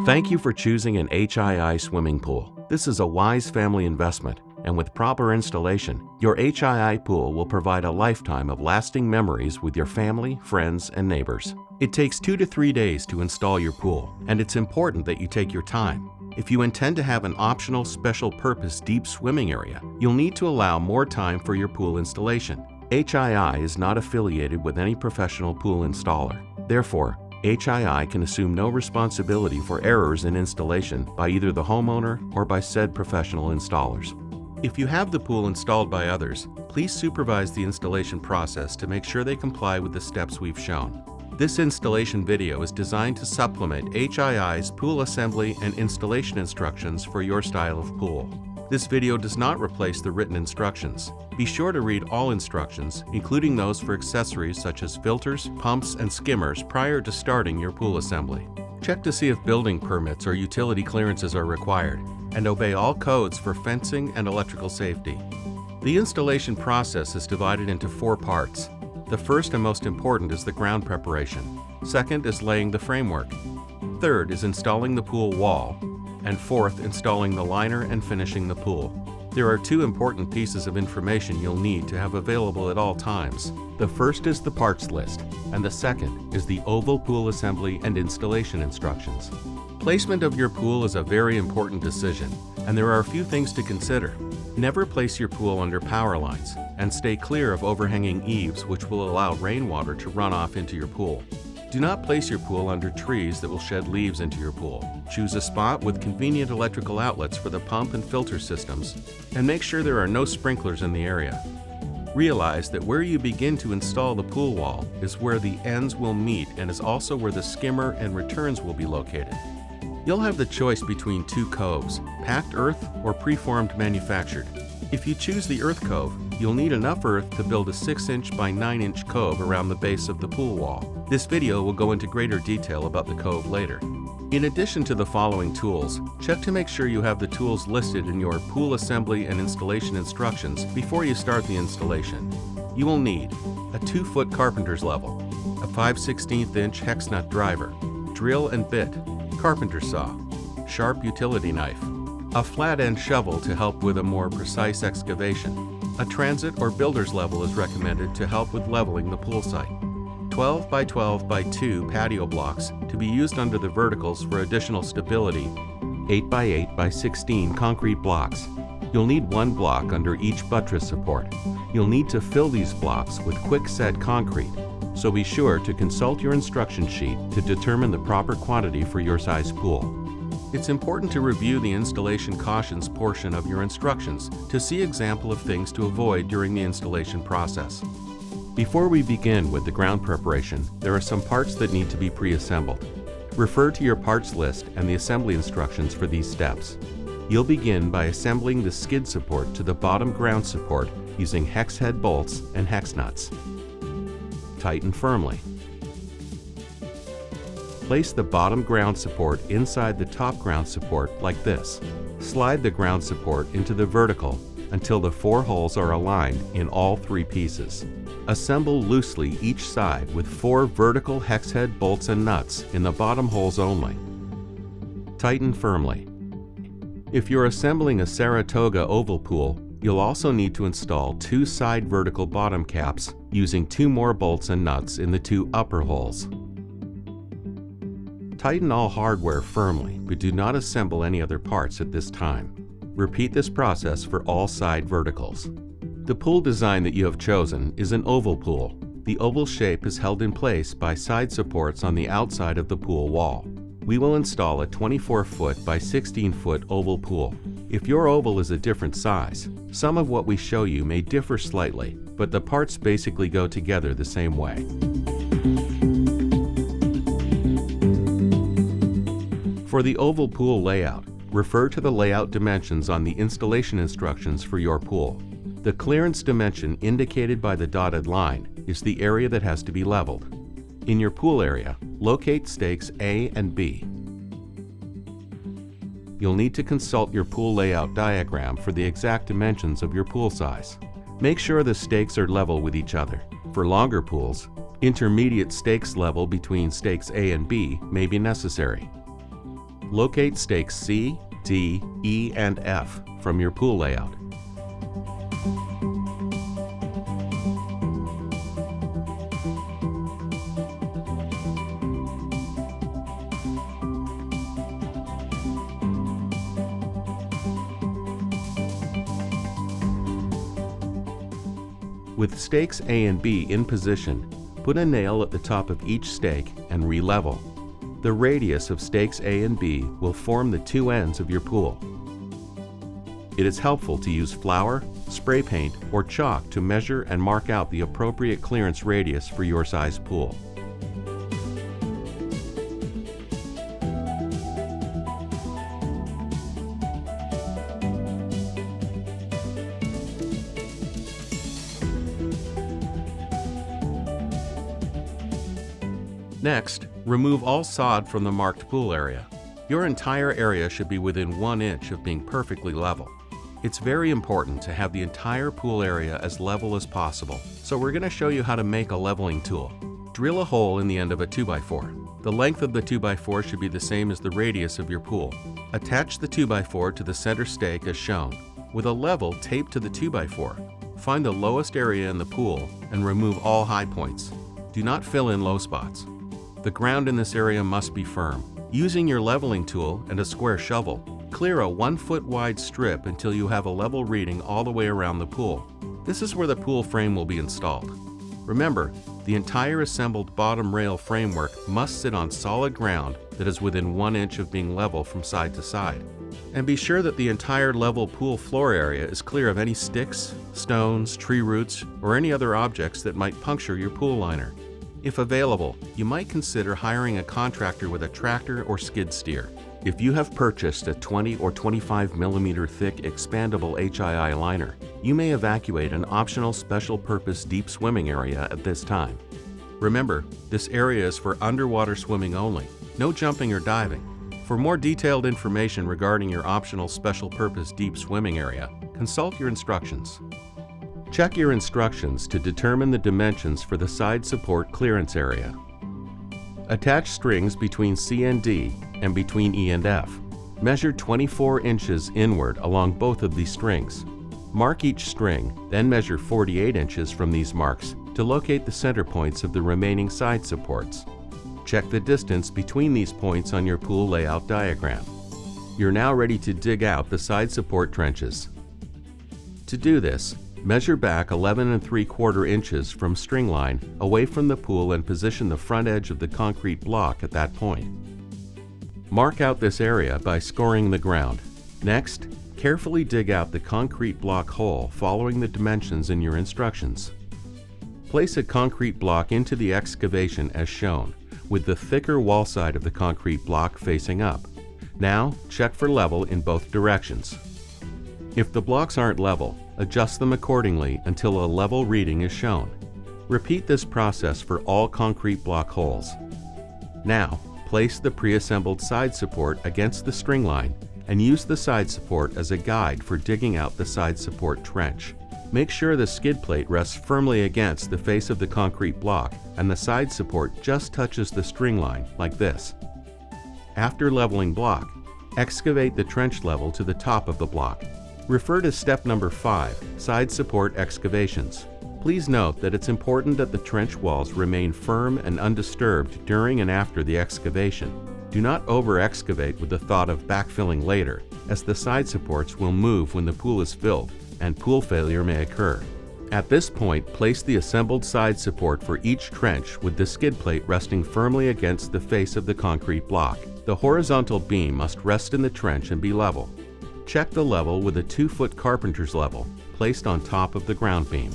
Thank you for choosing an H.I.I. swimming pool. This is a wise family investment, and with proper installation, your H.I.I. pool will provide a lifetime of lasting memories with your family, friends, and neighbors. It takes 2 to 3 days to install your pool, and it's important that you take your time. If you intend to have an optional special-purpose deep swimming area, you'll need to allow more time for your pool installation. H.I.I. is not affiliated with any professional pool installer. Therefore, H.I.I. can assume no responsibility for errors in installation by either the homeowner or by said professional installers. If you have the pool installed by others, please supervise the installation process to make sure they comply with the steps we've shown. This installation video is designed to supplement H.I.I.'s pool assembly and installation instructions for your style of pool. This video does not replace the written instructions. Be sure to read all instructions, including those for accessories such as filters, pumps, and skimmers prior to starting your pool assembly. Check to see if building permits or utility clearances are required, and obey all codes for fencing and electrical safety. The installation process is divided into 4 parts. The first and most important is the ground preparation. Second is laying the framework. Third is installing the pool wall. And fourth, installing the liner and finishing the pool. There are 2 important pieces of information you'll need to have available at all times. The first is the parts list, and the second is the oval pool assembly and installation instructions. Placement of your pool is a very important decision, and there are a few things to consider. Never place your pool under power lines, and stay clear of overhanging eaves which will allow rainwater to run off into your pool. Do not place your pool under trees that will shed leaves into your pool. Choose a spot with convenient electrical outlets for the pump and filter systems, and make sure there are no sprinklers in the area. Realize that where you begin to install the pool wall is where the ends will meet and is also where the skimmer and returns will be located. You'll have the choice between 2 coves, packed earth or preformed manufactured. If you choose the earth cove, you'll need enough earth to build a 6-inch by 9-inch cove around the base of the pool wall. This video will go into greater detail about the cove later. In addition to the following tools, check to make sure you have the tools listed in your pool assembly and installation instructions before you start the installation. You will need a 2-foot carpenter's level, a 5/16-inch hex nut driver, drill and bit, carpenter saw, sharp utility knife, a flat end shovel to help with a more precise excavation. A transit or builder's level is recommended to help with leveling the pool site. 12 by 12 by 2 patio blocks to be used under the verticals for additional stability. 8 by 8 by 16 concrete blocks. You'll need 1 block under each buttress support. You'll need to fill these blocks with quick-set concrete, so be sure to consult your instruction sheet to determine the proper quantity for your size pool. It's important to review the installation cautions portion of your instructions to see example of things to avoid during the installation process. Before we begin with the ground preparation, there are some parts that need to be pre-assembled. Refer to your parts list and the assembly instructions for these steps. You'll begin by assembling the skid support to the bottom ground support using hex head bolts and hex nuts. Tighten firmly. Place the bottom ground support inside the top ground support like this. Slide the ground support into the vertical until the 4 holes are aligned in all 3 pieces. Assemble loosely each side with 4 vertical hex head bolts and nuts in the bottom holes only. Tighten firmly. If you're assembling a Saratoga oval pool, you'll also need to install 2 side vertical bottom caps using 2 more bolts and nuts in the 2 upper holes. Tighten all hardware firmly, but do not assemble any other parts at this time. Repeat this process for all side verticals. The pool design that you have chosen is an oval pool. The oval shape is held in place by side supports on the outside of the pool wall. We will install a 24-foot by 16-foot oval pool. If your oval is a different size, some of what we show you may differ slightly, but the parts basically go together the same way. For the oval pool layout, refer to the layout dimensions on the installation instructions for your pool. The clearance dimension indicated by the dotted line is the area that has to be leveled. In your pool area, locate stakes A and B. You'll need to consult your pool layout diagram for the exact dimensions of your pool size. Make sure the stakes are level with each other. For longer pools, intermediate stakes level between stakes A and B may be necessary. Locate stakes C, D, E, and F from your pool layout. With stakes A and B in position, put a nail at the top of each stake and re-level. The radius of stakes A and B will form the two ends of your pool. It is helpful to use flour, spray paint, or chalk to measure and mark out the appropriate clearance radius for your size pool. Next, remove all sod from the marked pool area. Your entire area should be within 1 inch of being perfectly level. It's very important to have the entire pool area as level as possible, so we're going to show you how to make a leveling tool. Drill a hole in the end of a 2x4. The length of the 2x4 should be the same as the radius of your pool. Attach the 2x4 to the center stake as shown. With a level taped to the 2x4, find the lowest area in the pool and remove all high points. Do not fill in low spots. The ground in this area must be firm. Using your leveling tool and a square shovel, clear a 1 foot wide strip until you have a level reading all the way around the pool. This is where the pool frame will be installed. Remember, the entire assembled bottom rail framework must sit on solid ground that is within 1 inch of being level from side to side. And be sure that the entire level pool floor area is clear of any sticks, stones, tree roots, or any other objects that might puncture your pool liner. If available, you might consider hiring a contractor with a tractor or skid steer. If you have purchased a 20 or 25 millimeter thick expandable H.I.I. liner, you may evacuate an optional special purpose deep swimming area at this time. Remember, this area is for underwater swimming only, no jumping or diving. For more detailed information regarding your optional special purpose deep swimming area, consult your instructions. Check your instructions to determine the dimensions for the side support clearance area. Attach strings between C and D and between E and F. Measure 24 inches inward along both of these strings. Mark each string, then measure 48 inches from these marks to locate the center points of the remaining side supports. Check the distance between these points on your pool layout diagram. You're now ready to dig out the side support trenches. To do this, measure back 11 3/4 inches from string line away from the pool and position the front edge of the concrete block at that point. Mark out this area by scoring the ground. Next, carefully dig out the concrete block hole following the dimensions in your instructions. Place a concrete block into the excavation as shown, with the thicker wall side of the concrete block facing up. Now, check for level in both directions. If the blocks aren't level, adjust them accordingly until a level reading is shown. Repeat this process for all concrete block holes. Now, place the pre-assembled side support against the string line and use the side support as a guide for digging out the side support trench. Make sure the skid plate rests firmly against the face of the concrete block and the side support just touches the string line, like this. After leveling block, excavate the trench level to the top of the block. Refer to step number 5, side support excavations. Please note that it's important that the trench walls remain firm and undisturbed during and after the excavation. Do not over-excavate with the thought of backfilling later, as the side supports will move when the pool is filled, and pool failure may occur. At this point, place the assembled side support for each trench with the skid plate resting firmly against the face of the concrete block. The horizontal beam must rest in the trench and be level. Check the level with a 2-foot carpenter's level placed on top of the ground beam.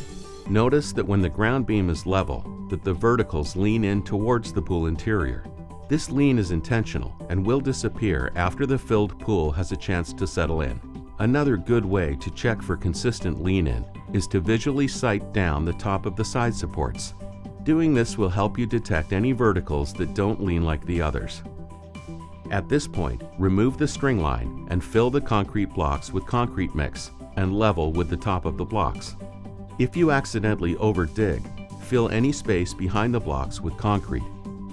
Notice that when the ground beam is level, that the verticals lean in towards the pool interior. This lean is intentional and will disappear after the filled pool has a chance to settle in. Another good way to check for consistent lean in is to visually sight down the top of the side supports. Doing this will help you detect any verticals that don't lean like the others. At this point, remove the string line and fill the concrete blocks with concrete mix and level with the top of the blocks. If you accidentally over-dig, fill any space behind the blocks with concrete.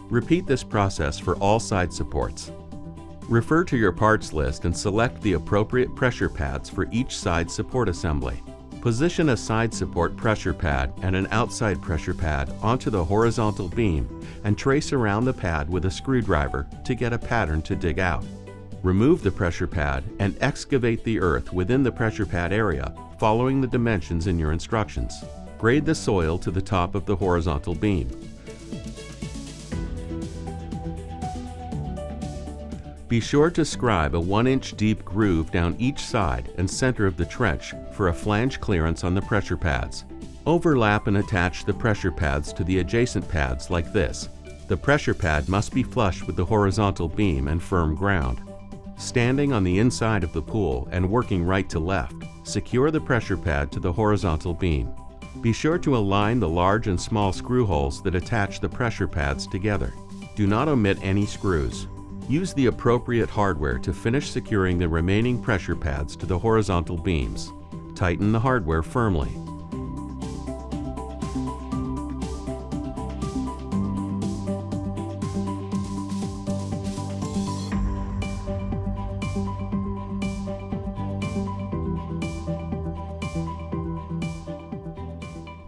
Repeat this process for all side supports. Refer to your parts list and select the appropriate pressure pads for each side support assembly. Position a side support pressure pad and an outside pressure pad onto the horizontal beam and trace around the pad with a screwdriver to get a pattern to dig out. Remove the pressure pad and excavate the earth within the pressure pad area, following the dimensions in your instructions. Grade the soil to the top of the horizontal beam. Be sure to scribe a 1-inch deep groove down each side and center of the trench for a flange clearance on the pressure pads. Overlap and attach the pressure pads to the adjacent pads like this. The pressure pad must be flush with the horizontal beam and firm ground. Standing on the inside of the pool and working right to left, secure the pressure pad to the horizontal beam. Be sure to align the large and small screw holes that attach the pressure pads together. Do not omit any screws. Use the appropriate hardware to finish securing the remaining pressure pads to the horizontal beams. Tighten the hardware firmly.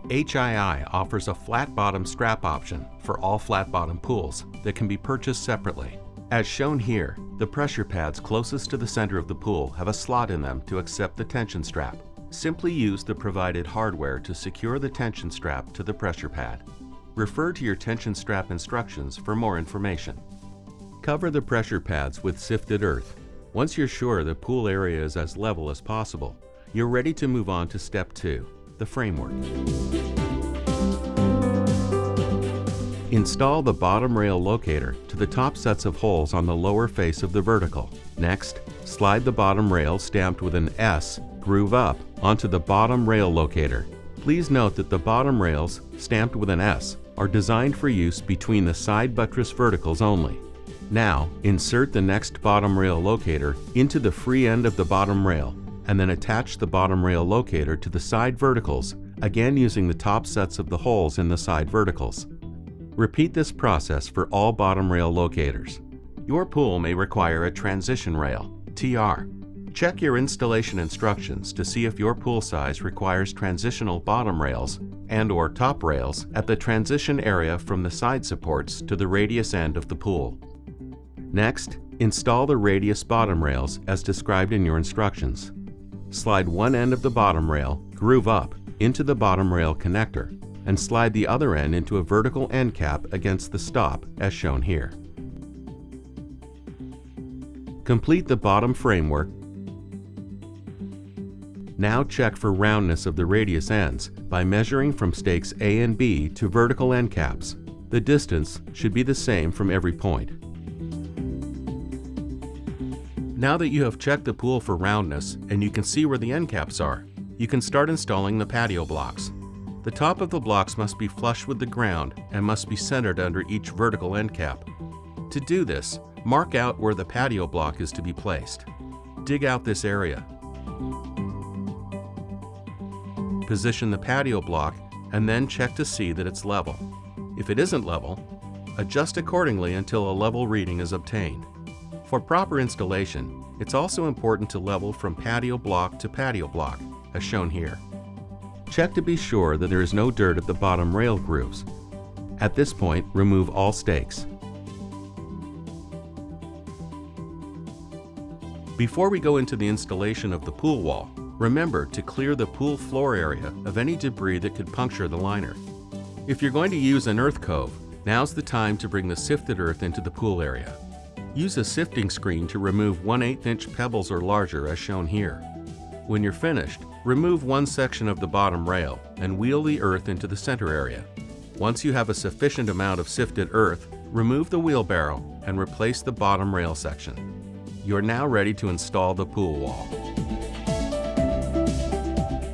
H.I.I. offers a flat bottom strap option for all flat bottom pools that can be purchased separately. As shown here, the pressure pads closest to the center of the pool have a slot in them to accept the tension strap. Simply use the provided hardware to secure the tension strap to the pressure pad. Refer to your tension strap instructions for more information. Cover the pressure pads with sifted earth. Once you're sure the pool area is as level as possible, you're ready to move on to step 2, the framework. Install the bottom rail locator to the top sets of holes on the lower face of the vertical. Next, slide the bottom rail stamped with an S groove up onto the bottom rail locator. Please note that the bottom rails stamped with an S are designed for use between the side buttress verticals only. Now, insert the next bottom rail locator into the free end of the bottom rail and then attach the bottom rail locator to the side verticals, again using the top sets of the holes in the side verticals. Repeat this process for all bottom rail locators. Your pool may require a transition rail, TR. Check your installation instructions to see if your pool size requires transitional bottom rails and/or top rails at the transition area from the side supports to the radius end of the pool. Next, install the radius bottom rails as described in your instructions. Slide one end of the bottom rail, groove up, into the bottom rail connector, and slide the other end into a vertical end cap against the stop as shown here. Complete the bottom framework. Now check for roundness of the radius ends by measuring from stakes A and B to vertical end caps. The distance should be the same from every point. Now that you have checked the pool for roundness and you can see where the end caps are, you can start installing the patio blocks. The top of the blocks must be flush with the ground and must be centered under each vertical end cap. To do this, mark out where the patio block is to be placed. Dig out this area. Position the patio block and then check to see that it's level. If it isn't level, adjust accordingly until a level reading is obtained. For proper installation, it's also important to level from patio block to patio block, as shown here. Check to be sure that there is no dirt at the bottom rail grooves. At this point, remove all stakes. Before we go into the installation of the pool wall, remember to clear the pool floor area of any debris that could puncture the liner. If you're going to use an earth cove, now's the time to bring the sifted earth into the pool area. Use a sifting screen to remove 1/8 inch pebbles or larger as shown here. When you're finished, remove one section of the bottom rail and wheel the earth into the center area. Once you have a sufficient amount of sifted earth, remove the wheelbarrow and replace the bottom rail section. You're now ready to install the pool wall.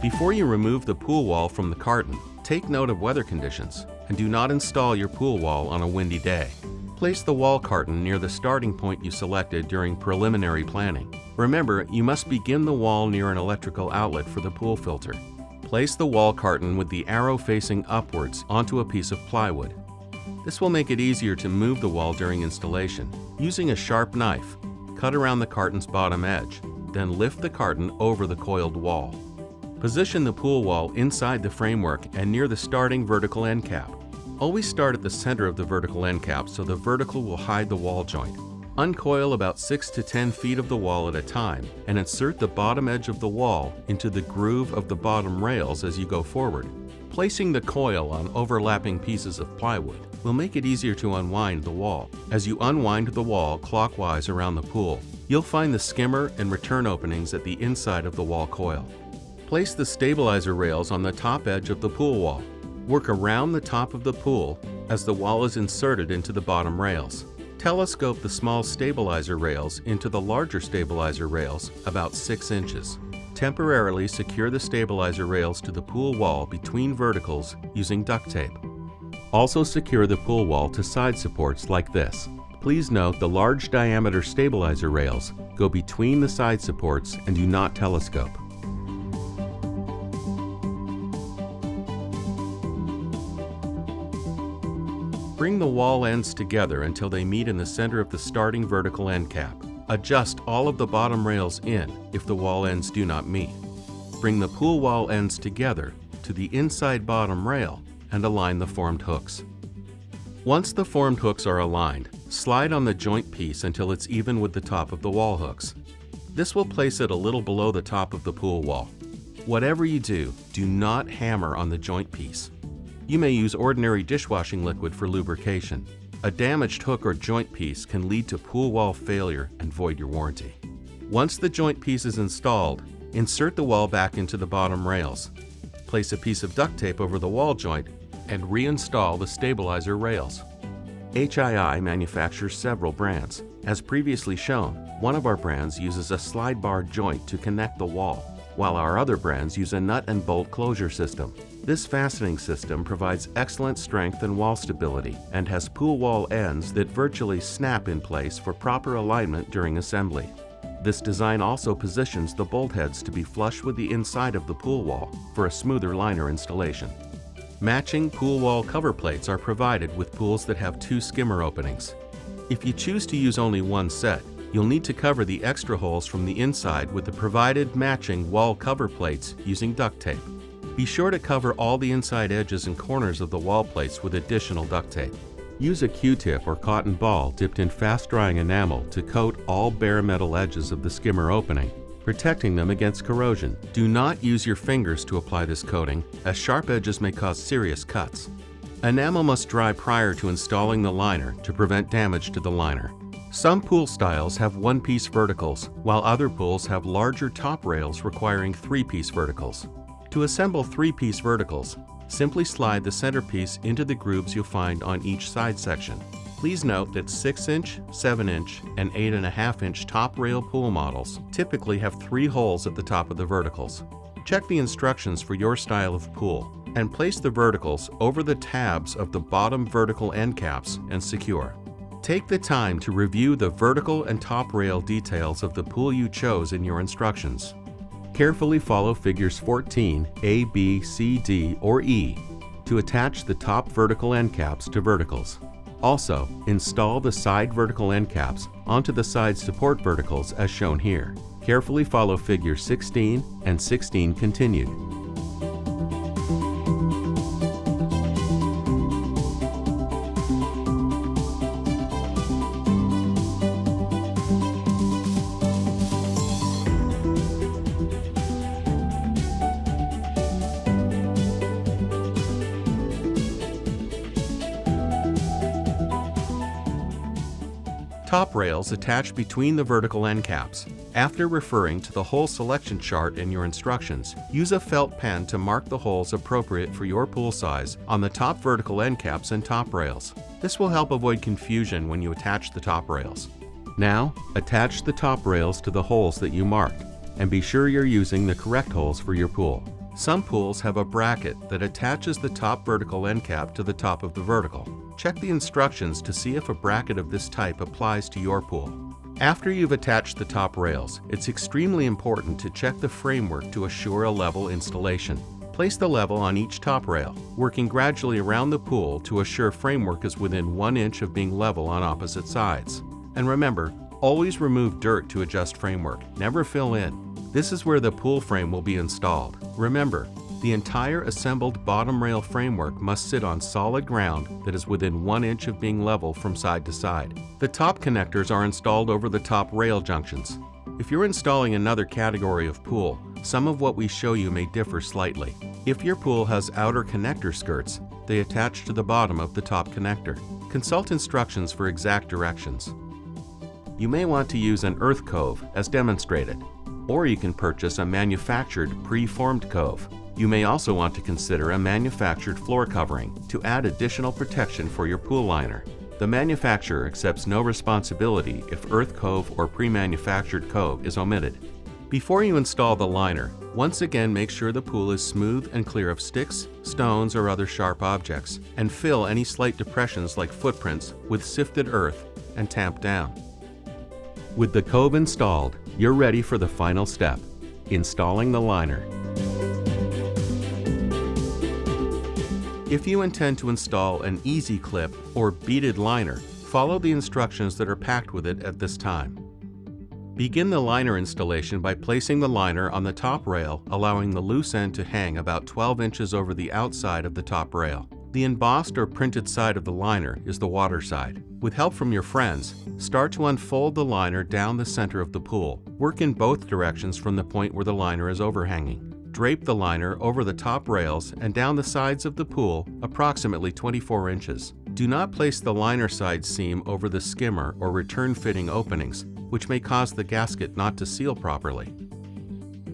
Before you remove the pool wall from the carton, take note of weather conditions and do not install your pool wall on a windy day. Place the wall carton near the starting point you selected during preliminary planning. Remember, you must begin the wall near an electrical outlet for the pool filter. Place the wall carton with the arrow facing upwards onto a piece of plywood. This will make it easier to move the wall during installation. Using a sharp knife, cut around the carton's bottom edge, then lift the carton over the coiled wall. Position the pool wall inside the framework and near the starting vertical end cap. Always start at the center of the vertical end cap so the vertical will hide the wall joint. Uncoil about 6 to 10 feet of the wall at a time and insert the bottom edge of the wall into the groove of the bottom rails as you go forward. Placing the coil on overlapping pieces of plywood will make it easier to unwind the wall. As you unwind the wall clockwise around the pool, you'll find the skimmer and return openings at the inside of the wall coil. Place the stabilizer rails on the top edge of the pool wall. Work around the top of the pool as the wall is inserted into the bottom rails. Telescope the small stabilizer rails into the larger stabilizer rails about 6 inches. Temporarily secure the stabilizer rails to the pool wall between verticals using duct tape. Also secure the pool wall to side supports like this. Please note the large diameter stabilizer rails go between the side supports and do not telescope. Bring the wall ends together until they meet in the center of the starting vertical end cap. Adjust all of the bottom rails in if the wall ends do not meet. Bring the pool wall ends together to the inside bottom rail and align the formed hooks. Once the formed hooks are aligned, slide on the joint piece until it's even with the top of the wall hooks. This will place it a little below the top of the pool wall. Whatever you do, do not hammer on the joint piece. You may use ordinary dishwashing liquid for lubrication. A damaged hook or joint piece can lead to pool wall failure and void your warranty. Once the joint piece is installed, insert the wall back into the bottom rails. Place a piece of duct tape over the wall joint and reinstall the stabilizer rails. H.I.I. manufactures several brands. As previously shown, one of our brands uses a slide bar joint to connect the wall, while our other brands use a nut and bolt closure system. This fastening system provides excellent strength and wall stability and has pool wall ends that virtually snap in place for proper alignment during assembly. This design also positions the bolt heads to be flush with the inside of the pool wall for a smoother liner installation. Matching pool wall cover plates are provided with pools that have 2 skimmer openings. If you choose to use only one set, you'll need to cover the extra holes from the inside with the provided matching wall cover plates using duct tape. Be sure to cover all the inside edges and corners of the wall plates with additional duct tape. Use a Q-tip or cotton ball dipped in fast-drying enamel to coat all bare metal edges of the skimmer opening, protecting them against corrosion. Do not use your fingers to apply this coating, as sharp edges may cause serious cuts. Enamel must dry prior to installing the liner to prevent damage to the liner. Some pool styles have 1-piece verticals, while other pools have larger top rails requiring 3-piece verticals. To assemble 3-piece verticals, simply slide the centerpiece into the grooves you'll find on each side section. Please note that 6-inch, 7-inch, and 8.5-inch top rail pool models typically have 3 holes at the top of the verticals. Check the instructions for your style of pool and place the verticals over the tabs of the bottom vertical end caps and secure. Take the time to review the vertical and top rail details of the pool you chose in your instructions. Carefully follow figures 14, A, B, C, D, or E to attach the top vertical end caps to verticals. Also, install the side vertical end caps onto the side support verticals as shown here. Carefully follow figure 16 and 16 continued. Top rails attach between the vertical end caps. After referring to the hole selection chart in your instructions, use a felt pen to mark the holes appropriate for your pool size on the top vertical end caps and top rails. This will help avoid confusion when you attach the top rails. Now, attach the top rails to the holes that you marked, and be sure you're using the correct holes for your pool. Some pools have a bracket that attaches the top vertical end cap to the top of the vertical. Check the instructions to see if a bracket of this type applies to your pool. After you've attached the top rails, it's extremely important to check the framework to assure a level installation. Place the level on each top rail, working gradually around the pool to assure framework is within 1 inch of being level on opposite sides. And remember, Always remove dirt to adjust framework. Never fill in. This is where the pool frame will be installed. Remember, the entire assembled bottom rail framework must sit on solid ground that is within 1 inch of being level from side to side. The top connectors are installed over the top rail junctions. If you're installing another category of pool, some of what we show you may differ slightly. If your pool has outer connector skirts, they attach to the bottom of the top connector. Consult instructions for exact directions. You may want to use an earth cove as demonstrated, or you can purchase a manufactured pre-formed cove. You may also want to consider a manufactured floor covering to add additional protection for your pool liner. The manufacturer accepts no responsibility if earth cove or pre-manufactured cove is omitted. Before you install the liner, once again make sure the pool is smooth and clear of sticks, stones, or other sharp objects, and fill any slight depressions like footprints with sifted earth and tamp down. With the cove installed, you're ready for the final step, installing the liner. If you intend to install an easy clip or beaded liner, follow the instructions that are packed with it at this time. Begin the liner installation by placing the liner on the top rail, allowing the loose end to hang about 12 inches over the outside of the top rail. The embossed or printed side of the liner is the water side. With help from your friends, start to unfold the liner down the center of the pool. Work in both directions from the point where the liner is overhanging. Drape the liner over the top rails and down the sides of the pool approximately 24 inches. Do not place the liner side seam over the skimmer or return fitting openings, which may cause the gasket not to seal properly.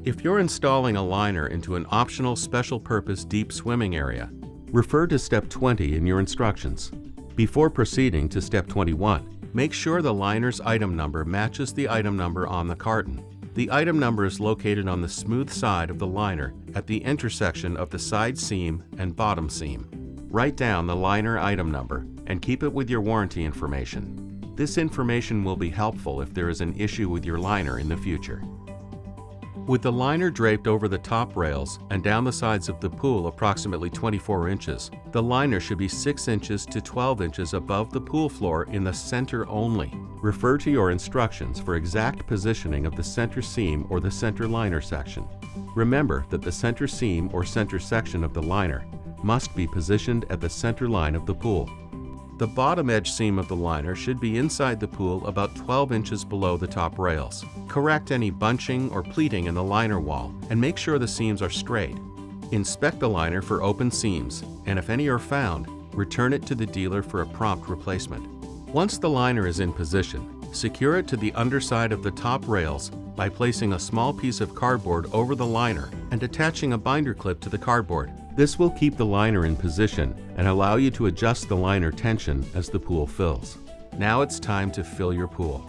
If you're installing a liner into an optional special purpose deep swimming area, refer to Step 20 in your instructions. Before proceeding to Step 21, make sure the liner's item number matches the item number on the carton. The item number is located on the smooth side of the liner at the intersection of the side seam and bottom seam. Write down the liner item number and keep it with your warranty information. This information will be helpful if there is an issue with your liner in the future. With the liner draped over the top rails and down the sides of the pool approximately 24 inches, the liner should be 6 inches to 12 inches above the pool floor in the center only. Refer to your instructions for exact positioning of the center seam or the center liner section. Remember that the center seam or center section of the liner must be positioned at the center line of the pool. The bottom edge seam of the liner should be inside the pool about 12 inches below the top rails. Correct any bunching or pleating in the liner wall and make sure the seams are straight. Inspect the liner for open seams, and if any are found, return it to the dealer for a prompt replacement. Once the liner is in position, secure it to the underside of the top rails by placing a small piece of cardboard over the liner and attaching a binder clip to the cardboard. This will keep the liner in position and allow you to adjust the liner tension as the pool fills. Now it's time to fill your pool.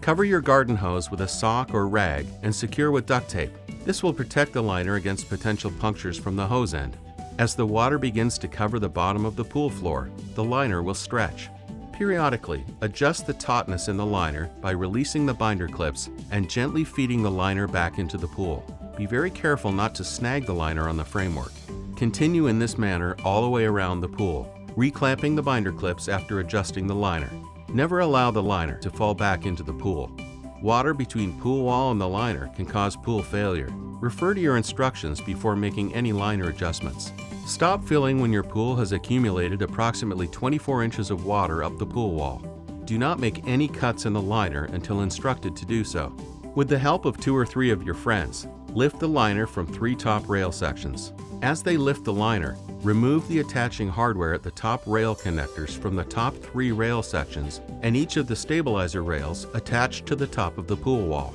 Cover your garden hose with a sock or rag and secure with duct tape. This will protect the liner against potential punctures from the hose end. As the water begins to cover the bottom of the pool floor, the liner will stretch. Periodically, adjust the tautness in the liner by releasing the binder clips and gently feeding the liner back into the pool. Be very careful not to snag the liner on the framework. Continue in this manner all the way around the pool, reclamping the binder clips after adjusting the liner. Never allow the liner to fall back into the pool. Water between pool wall and the liner can cause pool failure. Refer to your instructions before making any liner adjustments. Stop filling when your pool has accumulated approximately 24 inches of water up the pool wall. Do not make any cuts in the liner until instructed to do so. With the help of 2 or 3 of your friends, lift the liner from 3 top rail sections. As they lift the liner, remove the attaching hardware at the top rail connectors from the top 3 rail sections and each of the stabilizer rails attached to the top of the pool wall.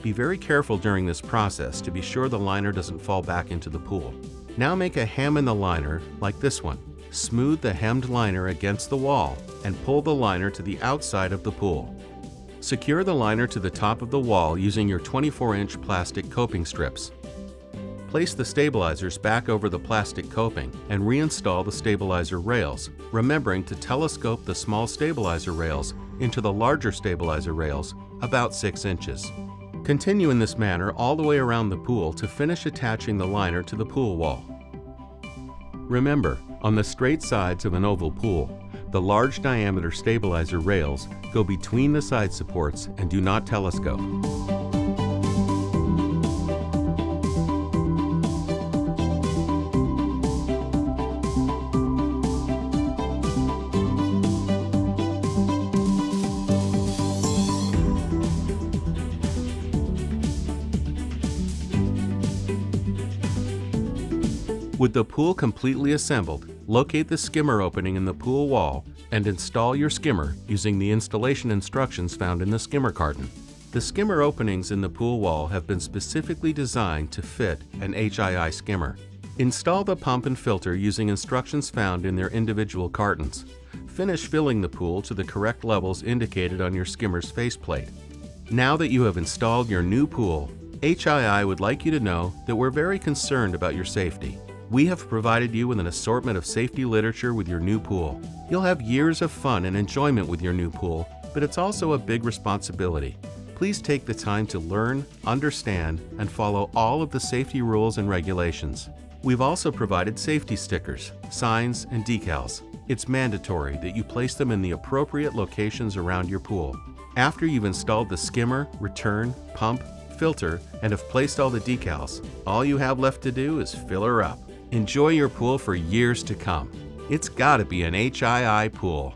Be very careful during this process to be sure the liner doesn't fall back into the pool. Now make a hem in the liner like this one. Smooth the hemmed liner against the wall and pull the liner to the outside of the pool. Secure the liner to the top of the wall using your 24-inch plastic coping strips. Place the stabilizers back over the plastic coping and reinstall the stabilizer rails, remembering to telescope the small stabilizer rails into the larger stabilizer rails about 6 inches. Continue in this manner all the way around the pool to finish attaching the liner to the pool wall. Remember, on the straight sides of an oval pool, The large diameter stabilizer rails go between the side supports and do not telescope. With the pool completely assembled, locate the skimmer opening in the pool wall and install your skimmer using the installation instructions found in the skimmer carton. The skimmer openings in the pool wall have been specifically designed to fit an H.I.I. skimmer. Install the pump and filter using instructions found in their individual cartons. Finish filling the pool to the correct levels indicated on your skimmer's faceplate. Now that you have installed your new pool, H.I.I. would like you to know that we're very concerned about your safety. We have provided you with an assortment of safety literature with your new pool. You'll have years of fun and enjoyment with your new pool, but it's also a big responsibility. Please take the time to learn, understand, and follow all of the safety rules and regulations. We've also provided safety stickers, signs, and decals. It's mandatory that you place them in the appropriate locations around your pool. After you've installed the skimmer, return, pump, filter, and have placed all the decals, all you have left to do is fill her up. Enjoy your pool for years to come. It's gotta be an H.I.I. pool.